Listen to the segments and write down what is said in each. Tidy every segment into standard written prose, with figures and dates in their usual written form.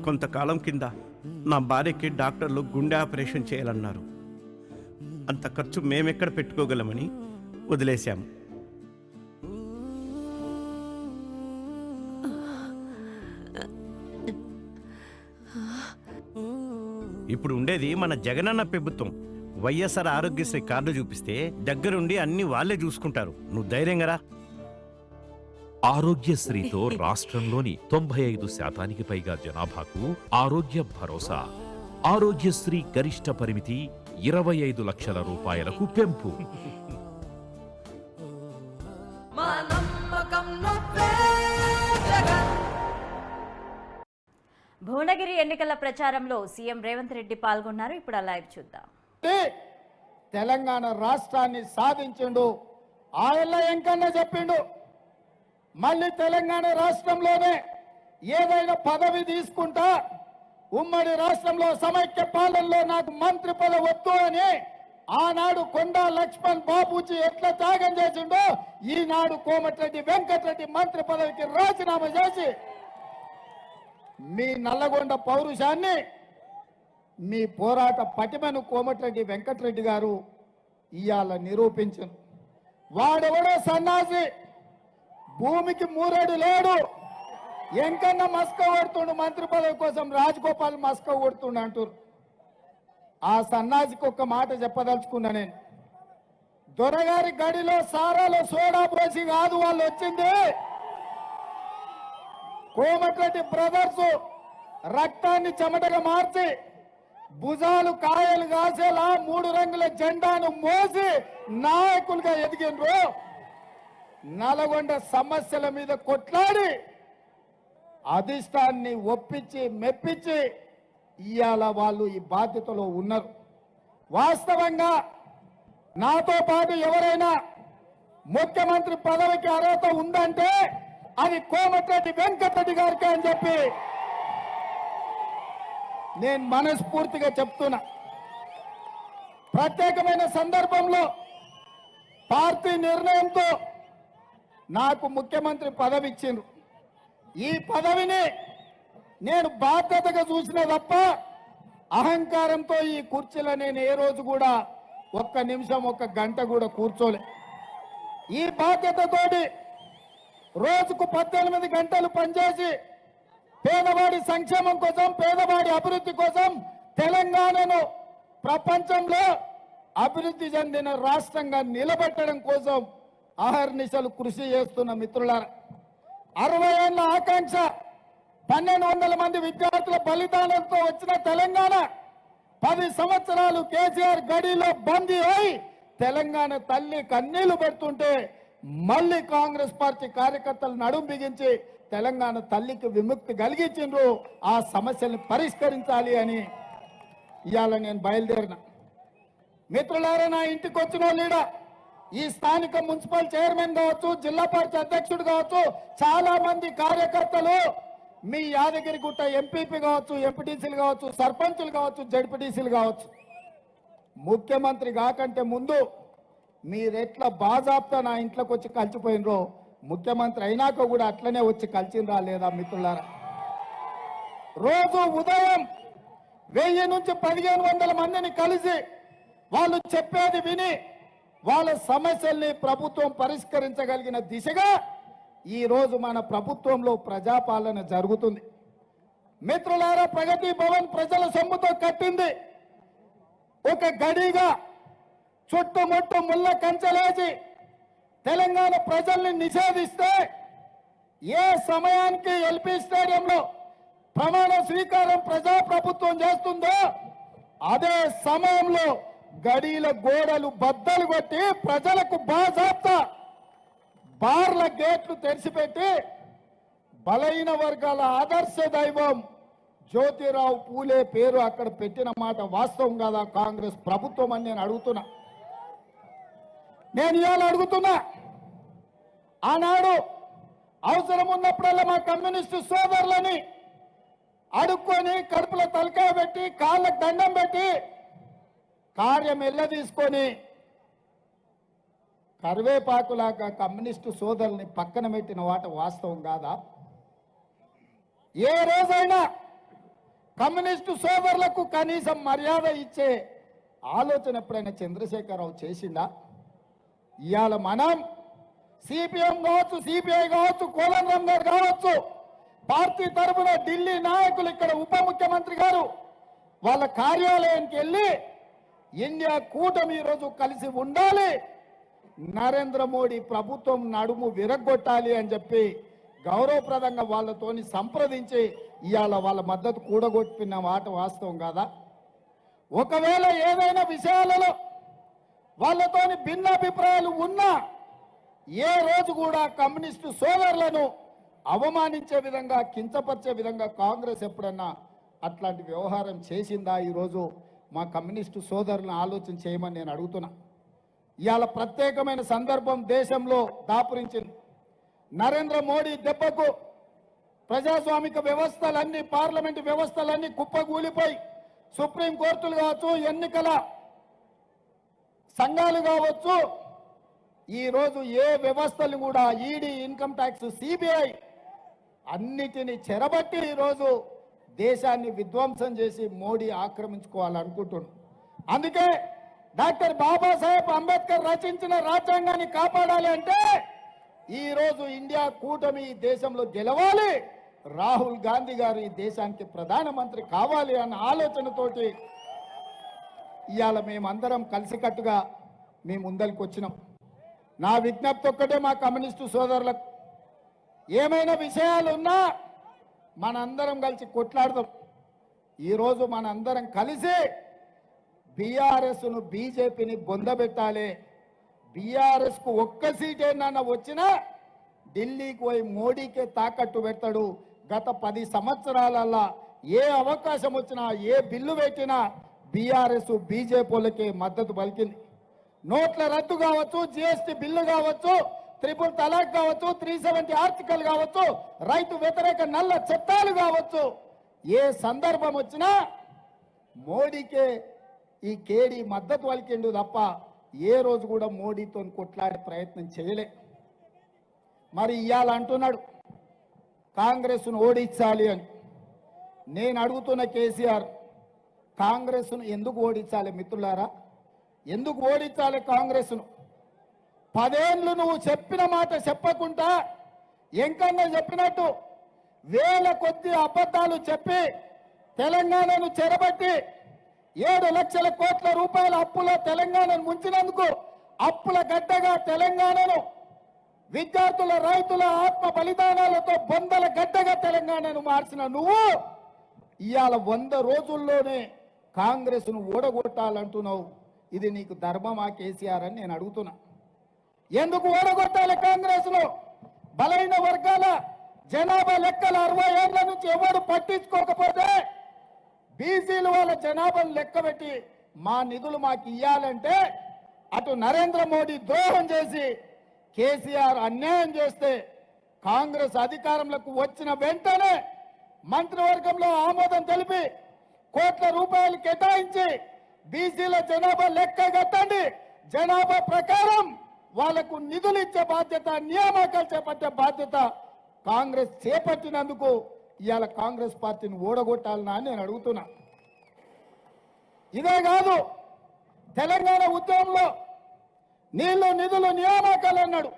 కొంతకాలం కింద నా భార్యకి డాక్టర్లు గుండె ఆపరేషన్ చేయాలన్నారు. అంత ఖర్చు మేమెక్కడ పెట్టుకోగలమని వదిలేశాము. ఇప్పుడు ఉండేది మన జగనన్న ప్రభుత్వం. వైఎస్ఆర్ ఆరోగ్యశ్రీ కార్డు చూపిస్తే దగ్గరుండి అన్ని వాళ్ళే చూసుకుంటారు. నువ్వు ధైర్యంగా రా. ఆరోగ్యశ్రీతో రాష్ట్రంలోని 95% పైగా జనాభాకు ఆరోగ్య భరోసా. ఆరోగ్యశ్రీ గరిష్ట పరిమితి 25 లక్షల రూపాయలకు పెంపు. భువనగిరి ఎన్నికల ప్రచారంలో సీఎం రేవంత్ రెడ్డి పాల్గొన్నారు. ఇప్పుడు ఆ లైవ్ చూద్దాం. తెలంగాణ రాష్ట్రాన్ని సాధించిండు. ఆయన ఎంకన్నా చెప్పిండు, మళ్ళీ తెలంగాణ రాష్ట్రంలోనే ఏదైనా పదవి తీసుకుంటా, ఉమ్మడి రాష్ట్రంలో సమైక్య పాలనలో నాకు మంత్రి పదవి వద్దు అని ఆనాడు కొండా లక్ష్మణ్ బాబూజీ ఎట్లా త్యాగం చేసిండో, ఈనాడు కోమటిరెడ్డి వెంకటరెడ్డి మంత్రి పదవికి రాజీనామా చేసి మీ నల్లగొండ పౌరుషాన్ని, మీ పోరాట పటిమను కోమటిరెడ్డి వెంకటరెడ్డి గారు ఇవాళ నిరూపించను. వాడెవడో సన్నాసి, భూమికి మూరేడు లేడు, ఎంకన్నా మస్క కొడుతుండు మంత్రి పదవి కోసం, రాజగోపాల్ మస్క కొడుతుండు అంటారు. ఆ సన్నాసికి ఒక్క మాట చెప్పదలుచుకున్నా నేను. దొరగారి గడిలో సారాలో సోడా పోసి కాదు వాళ్ళు వచ్చింది. కోమటిరెడ్డి బ్రదర్స్ రక్తాన్ని చెమటగా మార్చి భుజాలు కాయలు కాసేలా 3 రంగుల జెండాను మోసి నాయకులుగా ఎదిగినరు. నల్గొండ సమస్యల మీద కొట్లాడి అధిష్టాన్ని ఒప్పించి మెప్పించి ఇవాళ వాళ్ళు ఈ బాధ్యతలో ఉన్నారు. వాస్తవంగా నాతో పాటు ఎవరైనా ముఖ్యమంత్రి పదవికి అర్హత ఉందంటే అది కోమటిరెడ్డి వెంకటరెడ్డి గారికి అని చెప్పి నేను మనస్ఫూర్తిగా చెప్తున్నా. ప్రత్యేకమైన సందర్భంలో పార్టీ నిర్ణయంతో నాకు ముఖ్యమంత్రి పదవి ఇచ్చిండ్రు. ఈ పదవిని నేను బాధ్యతగా చూసిన తప్ప అహంకారంతో ఈ కుర్చీలో నేను ఏ రోజు కూడా ఒక్క నిమిషం, ఒక్క గంట కూడా కూర్చోలే. ఈ బాధ్యతతోటి రోజుకు 18 గంటలు పనిచేసి పేదవాడి సంక్షేమం కోసం, పేదవాడి అభివృద్ధి కోసం, తెలంగాణను ప్రపంచంలో అభివృద్ధి చెందిన రాష్ట్రంగా నిలబెట్టడం కోసం అహర్నిశలు కృషి చేస్తున్న మిత్రులారా, 60 ఏళ్ల ఆకాంక్ష, 1200 మంది విద్యార్థుల బలిదానంతో వచ్చిన తెలంగాణ 10 సంవత్సరాలు కేసీఆర్ గడిలో బందీ అయి తెలంగాణ తల్లి కన్నీళ్లు పెడుతుంటే మళ్ళీ కాంగ్రెస్ పార్టీ కార్యకర్తలు నడుం బిగించి తెలంగాణ తల్లికి విముక్తి కలిగించిండ్రు. ఆ సమస్యల్ని పరిష్కరించాలి అని ఇవాళ నేను బయలుదేరిన. మిత్రులారా, నా ఇంటికి వచ్చిన లీడ ఈ స్థానిక మున్సిపల్ చైర్మన్ కావచ్చు, జిల్లా పరిషత్ అధ్యక్షుడు కావచ్చు, చాలా మంది కార్యకర్తలు, మీ యాదగిరిగుట్ట ఎంపీపీ కావచ్చు, ఎంపీటీసీలు కావచ్చు, సర్పంచులు కావచ్చు, జడ్పీటీసీలు కావచ్చు, ముఖ్యమంత్రి కాకంటే ముందు మీరెట్లా బాజాప్తా నా ఇంట్లోకి వచ్చి కలిసిపోయినరో ముఖ్యమంత్రి అయినాక కూడా అట్లనే వచ్చి కలిసినరా లేదా మిత్రులారా? రోజు ఉదయం 1000 నుంచి 1500 మందిని కలిసి వాళ్ళు చెప్పేది విని వాళ్ళ సమస్యల్ని ప్రభుత్వం పరిష్కరించగలిగిన దిశగా ఈ రోజు మన ప్రభుత్వంలో ప్రజాపాలన జరుగుతుంది. మిత్రులారా, ప్రగతి భవన్ ప్రజల సొమ్ముతో కట్టింది. ఒక గడిగా చుట్టుముట్టు ముళ్ళ కంచెలేసి తెలంగాణ ప్రజల్ని నిషేధిస్తే ఏ సమయానికి ఎల్పీ స్టేడియంలో ప్రమాణ స్వీకారం ప్రజాప్రభుత్వం చేస్తుందో అదే సమయంలో గడీల గోడలు బద్దలు కొట్టి ప్రజలకు బాజాప్తా బార్ల గేట్లు తెరిచిపెట్టి బలహీన వర్గాల ఆదర్శ దైవం జ్యోతిరావు పూలే పేరు అక్కడ పెట్టిన మాట వాస్తవం కాదా కాంగ్రెస్ ప్రభుత్వం అని నేను అడుగుతున్నా. నేను ఇవాళ అడుగుతున్నా, ఆనాడు అవసరం ఉన్నప్పుడల్లా మా కమ్యూనిస్టు సోదరులని అడుక్కొని కడుపులో తలకాయ పెట్టి కాళ్ళకు దండం పెట్టి కార్యం ఎల్ల తీసుకొని కరివేపాకులాగా కమ్యూనిస్టు సోదరుల్ని పక్కన పెట్టిన వాట వాస్తవం కాదా? ఏ రోజైనా కమ్యూనిస్టు సోదరులకు కనీసం మర్యాద ఇచ్చే ఆలోచన ఎప్పుడైనా చంద్రశేఖరరావు చేసిందా? ఇవాళ మనం సిపిఎం కావచ్చు, సిపిఐ కావచ్చు, కోదండరాం గారు కావచ్చు, పార్టీ తరఫున ఢిల్లీ నాయకులు, ఇక్కడ ఉప ముఖ్యమంత్రి గారు వాళ్ళ కార్యాలయానికి వెళ్ళి ఇండియా కూటమి ఈరోజు కలిసి ఉండాలి, నరేంద్ర మోడీ ప్రభుత్వం నడుము విరగొట్టాలి అని చెప్పి గౌరవప్రదంగా వాళ్ళతోని సంప్రదించి ఇవాళ వాళ్ళ మద్దతు కూడగొట్టిన మాట వాస్తవం కాదా? ఒకవేళ ఏదైనా విషయాలలో వాళ్ళతోని భిన్నాభిప్రాయాలు ఉన్నా ఏ రోజు కూడా కమ్యూనిస్టు సోదరులను అవమానించే విధంగా, కించపరిచే విధంగా కాంగ్రెస్ ఎప్పుడన్నా అట్లాంటి వ్యవహారం చేసిందా? ఈరోజు మా కమ్యూనిస్టు సోదరులను ఆలోచన చేయమని నేను అడుగుతున్నా. ఇవాళ ప్రత్యేకమైన సందర్భం దేశంలో దాపురించింది. నరేంద్ర మోడీ దెబ్బకు ప్రజాస్వామిక వ్యవస్థలన్నీ, పార్లమెంటు వ్యవస్థలన్నీ కుప్పగూలిపోయి, సుప్రీంకోర్టులు కావచ్చు, ఎన్నికల సంఘాలు కావచ్చు, ఈరోజు ఏ వ్యవస్థలు కూడా ఈడీ, ఇన్కమ్ ట్యాక్స్, సిబిఐ అన్నిటినీ చెరబట్టి ఈరోజు దేశాన్ని విధ్వంసం చేసి మోడీ ఆక్రమించుకోవాలనుకుంటున్నాడు. అందుకే డాక్టర్ బాబాసాహెబ్ అంబేద్కర్ రచించిన రాజ్యాంగాన్ని కాపాడాలి అంటే ఈరోజు ఇండియా కూటమి ఈ దేశంలో గెలవాలి, రాహుల్ గాంధీ గారు ఈ దేశానికి ప్రధానమంత్రి కావాలి అన్న ఆలోచనతోటి ఇవాళ మేమందరం కలిసికట్టుగా మీ ముందరికి వచ్చినాం. నా విజ్ఞప్తి ఒక్కటే మా కమ్యూనిస్టు సోదరులకు, ఏమైనా విషయాలు ఉన్నా మనందరం కలిసి కొట్లాడదాం. ఈరోజు మనందరం కలిసి బీఆర్ఎస్ను, బీజేపీని బొందబెట్టాలి. బీఆర్ఎస్కు ఒక్క సీటేనన్నా వచ్చినా ఢిల్లీకి పోయి మోడీకే తాకట్టు పెడతాడు. గత 10 సంవత్సరాలల్లా ఏ అవకాశం వచ్చినా, ఏ బిల్లు పెట్టినా బీఆర్ఎస్ బీజేపీలకే మద్దతు పలికింది. నోట్ల రద్దు కావచ్చు, జిఎస్టీ బిల్లు కావచ్చు, ట్రిపుల్ తలాక్ కావచ్చు, 370 ఆర్టికల్ కావచ్చు, రైతు వ్యతిరేక నల్ల చట్టాలు కావచ్చు, ఏ సందర్భం వచ్చినా మోడీకే ఈ కేడీ మద్దతు పలికిండు తప్ప ఏ రోజు కూడా మోడీతో కొట్లాడే ప్రయత్నం చేయలే. మరి ఇవాళ అంటున్నాడు కాంగ్రెస్ను ఓడించాలి అని. నేను అడుగుతున్న కేసీఆర్, కాంగ్రెస్ను ఎందుకు ఓడించాలి మిత్రులారా? ఎందుకు ఓడించాలి కాంగ్రెస్ను? 10 ఏళ్ళు నువ్వు చెప్పిన మాట చెప్పకుండా ఎంకన్నా చెప్పినట్టు వేల కొద్ది అబద్ధాలు చెప్పి తెలంగాణను చెరబట్టి 7 లక్షల కోట్ల రూపాయల అప్పుల తెలంగాణను ముంచినందుకు అప్పుల గడ్డగా తెలంగాణను, విద్యార్థుల, రైతుల ఆత్మ బలిదానాలతో బొందల గడ్డగా తెలంగాణను మార్చిన నువ్వు ఇవాళ 100 రోజుల్లోనే కాంగ్రెస్ను ఓడగొట్టాలంటున్నావు. ఇది నీకు ధర్మమా కేసీఆర్ అని నేను అడుగుతున్నా. ఎందుకు ఓడగొట్టాలి కాంగ్రెస్ను? బలైన వర్గాల జనాభా లెక్కలు 60 ఏళ్ల నుంచి ఎవరు పట్టించుకోకపోతే బీసీలు వాళ్ళ జనాభాను లెక్కబెట్టి మా నిధులు మాకు ఇవ్వాలంటే అటు నరేంద్ర మోడీ ద్రోహం చేసి కేసీఆర్ అన్యాయం చేస్తే కాంగ్రెస్ అధికారంలోకి వచ్చిన వెంటనే మంత్రివర్గంలో ఆమోదం తెలిపి కోట్ల రూపాయలు కేటాయించి బీసీల జనాభా లెక్క కట్టండి, జనాభా ప్రకారం వాళ్లకు నిధులు ఇచ్చే బాధ్యత, నియామకాలు చేపట్టే బాధ్యత కాంగ్రెస్ చేపట్టినందుకు ఇవాళ కాంగ్రెస్ పార్టీని ఓడగొట్టాలనా అని నేను అడుగుతున్నా. ఇదే కాదు, తెలంగాణ ఉద్యమంలో నీళ్లు, నిధులు, నియామకాలు అన్నాడు.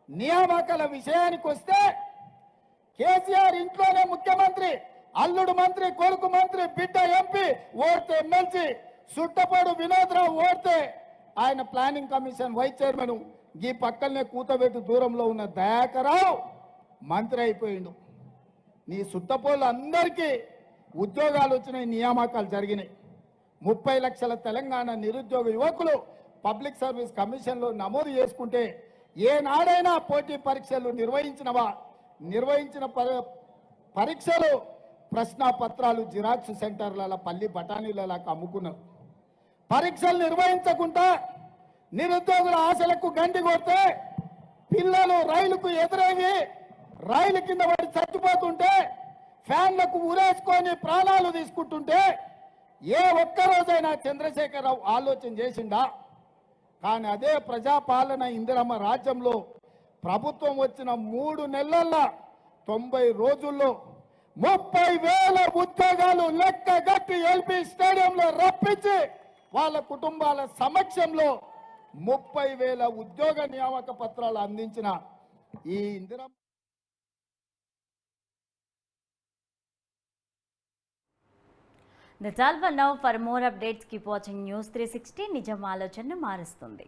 నియామకాల విషయానికి వస్తే కేసీఆర్ ఇంట్లోనే ముఖ్యమంత్రి, అల్లుడు మంత్రి, కొడుకు మంత్రి, బిడ్డ ఎంపీ, ఓడితే ఎమ్మెల్సీ, సుట్టపాడు వినోద్రావు ఓడితే ఆయన ప్లానింగ్ కమిషన్ వైస్ చైర్మన్, ఈ పక్కనే కూతబెట్టు దూరంలో ఉన్న దయాకరావు మంత్రి అయిపోయిండు. నీ సుట్టపోళ్ళు అందరికీ ఉద్యోగాలు వచ్చినాయి, నియామకాలు జరిగినాయి. 30 లక్షల తెలంగాణ నిరుద్యోగ యువకులు పబ్లిక్ సర్వీస్ కమిషన్లో నమోదు చేసుకుంటే ఏనాడైనా పోటీ పరీక్షలు నిర్వహించినవా? నిర్వహించిన పరీక్షలు ప్రశ్నాపత్రాలు జిరాక్స్ సెంటర్ల పల్లి బఠానీలలా అమ్ముకున్నారు. పరీక్షలు నిర్వహించకుండా నిరుద్యోగుల ఆశలకు గండి కొడితే పిల్లలు రైలుకు ఎదురేగి రైలు కింద పడి చచ్చిపోతుంటే, ఫ్యాన్లకు ఉరేసుకొని ప్రాణాలు తీసుకుంటుంటే ఏ ఒక్కరోజైనా చంద్రశేఖరరావు ఆలోచన చేసిండా? కానీ అదే ప్రజాపాలన ఇందిరమ్మ రాజ్యంలో ప్రభుత్వం వచ్చిన 3 నెలల్లో 90 రోజుల్లో 30,000 ఉద్యోగాలు లెక్కగట్టి ఎల్బీ స్టేడియంలో రప్పించి వాళ్ళ కుటుంబాల సమక్షంలో 30,000 ఉద్యోగ నియామక పత్రాలు అందించిన ఈ Indira That's all for now. For more updates, keep watching News 360. నిజం ఆలోచనను మారుస్తుంది.